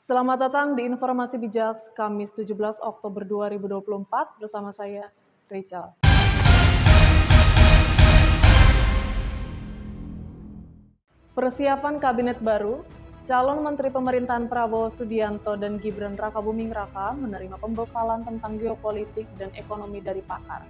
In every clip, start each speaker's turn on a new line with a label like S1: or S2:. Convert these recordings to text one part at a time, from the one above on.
S1: Selamat datang di Informasi Bijak Kamis 17 Oktober 2024 bersama saya, Rachel. Persiapan Kabinet baru, calon Menteri Pemerintahan Prabowo Subianto dan Gibran Rakabuming Raka menerima pembekalan tentang geopolitik dan ekonomi dari pakar,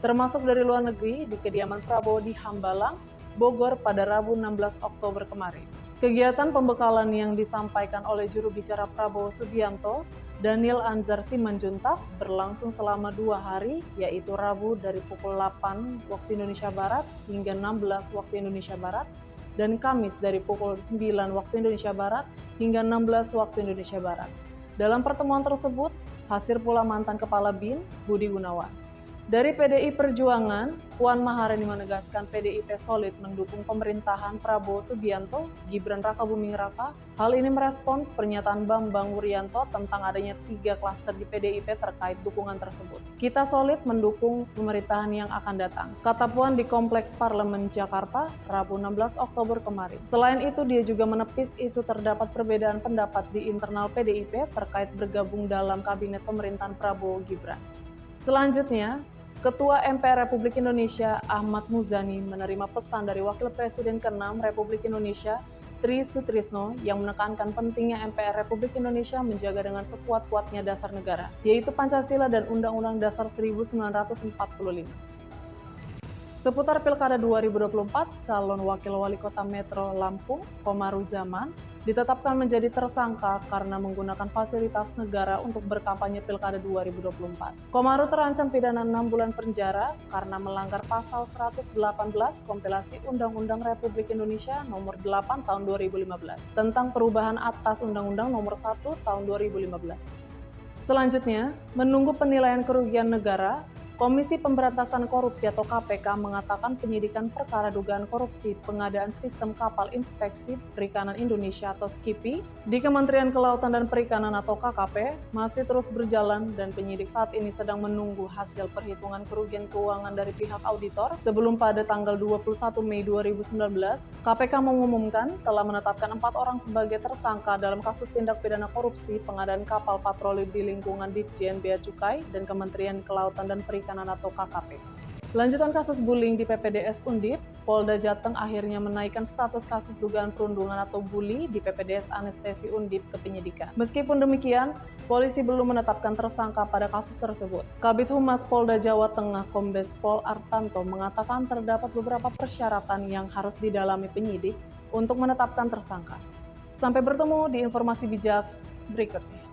S1: termasuk dari luar negeri di kediaman Prabowo di Hambalang, Bogor pada Rabu 16 Oktober kemarin. Kegiatan pembekalan yang disampaikan oleh juru bicara Prabowo Subianto, Daniel Anzar Simanjuntak, berlangsung selama 2 hari, yaitu Rabu dari pukul 8 waktu Indonesia Barat hingga 16 waktu Indonesia Barat, dan Kamis dari pukul 9 waktu Indonesia Barat hingga 16 waktu Indonesia Barat. Dalam pertemuan tersebut, hadir pula mantan Kepala BIN, Budi Gunawan. Dari PDI Perjuangan, Puan Maharani menegaskan PDIP solid mendukung pemerintahan Prabowo Subianto, Gibran Rakabuming Raka. Hal ini merespons pernyataan Bambang Wuryanto tentang adanya 3 klaster di PDIP terkait dukungan tersebut. Kita solid mendukung pemerintahan yang akan datang, kata Puan di Kompleks Parlemen Jakarta, Rabu 16 Oktober kemarin. Selain itu, dia juga menepis isu terdapat perbedaan pendapat di internal PDIP terkait bergabung dalam kabinet pemerintahan Prabowo Gibran. Selanjutnya, Ketua MPR Republik Indonesia Ahmad Muzani menerima pesan dari Wakil Presiden ke-6 Republik Indonesia Tri Sutrisno yang menekankan pentingnya MPR Republik Indonesia menjaga dengan sekuat-kuatnya dasar negara, yaitu Pancasila dan Undang-Undang Dasar 1945. Seputar Pilkada 2024, calon Wakil Wali Kota Metro Lampung, Komaru Zaman, ditetapkan menjadi tersangka karena menggunakan fasilitas negara untuk berkampanye Pilkada 2024. Komaru terancam pidana 6 bulan penjara karena melanggar pasal 118 kompilasi Undang-Undang Republik Indonesia Nomor 8 Tahun 2015 tentang perubahan atas Undang-Undang Nomor 1 Tahun 2015. Selanjutnya, menunggu penilaian kerugian negara, Komisi Pemberantasan Korupsi atau KPK mengatakan penyidikan perkara dugaan korupsi pengadaan sistem kapal inspeksi perikanan Indonesia atau SKIPI di Kementerian Kelautan dan Perikanan atau KKP masih terus berjalan dan penyidik saat ini sedang menunggu hasil perhitungan kerugian keuangan dari pihak auditor sebelum pada tanggal 21 Mei 2019, KPK mengumumkan telah menetapkan 4 orang sebagai tersangka dalam kasus tindak pidana korupsi pengadaan kapal patroli di lingkungan Ditjen Bea Cukai dan Kementerian Kelautan dan Perikanan atau KKP. Lanjutan kasus bullying di PPDS Undip, Polda Jateng akhirnya menaikkan status kasus dugaan perundungan atau bully di PPDS Anestesi Undip ke penyidikan. Meskipun demikian, polisi belum menetapkan tersangka pada kasus tersebut. Kabid Humas Polda Jawa Tengah Kombes Pol Artanto mengatakan terdapat beberapa persyaratan yang harus didalami penyidik untuk menetapkan tersangka. Sampai bertemu di informasi bijak berikutnya.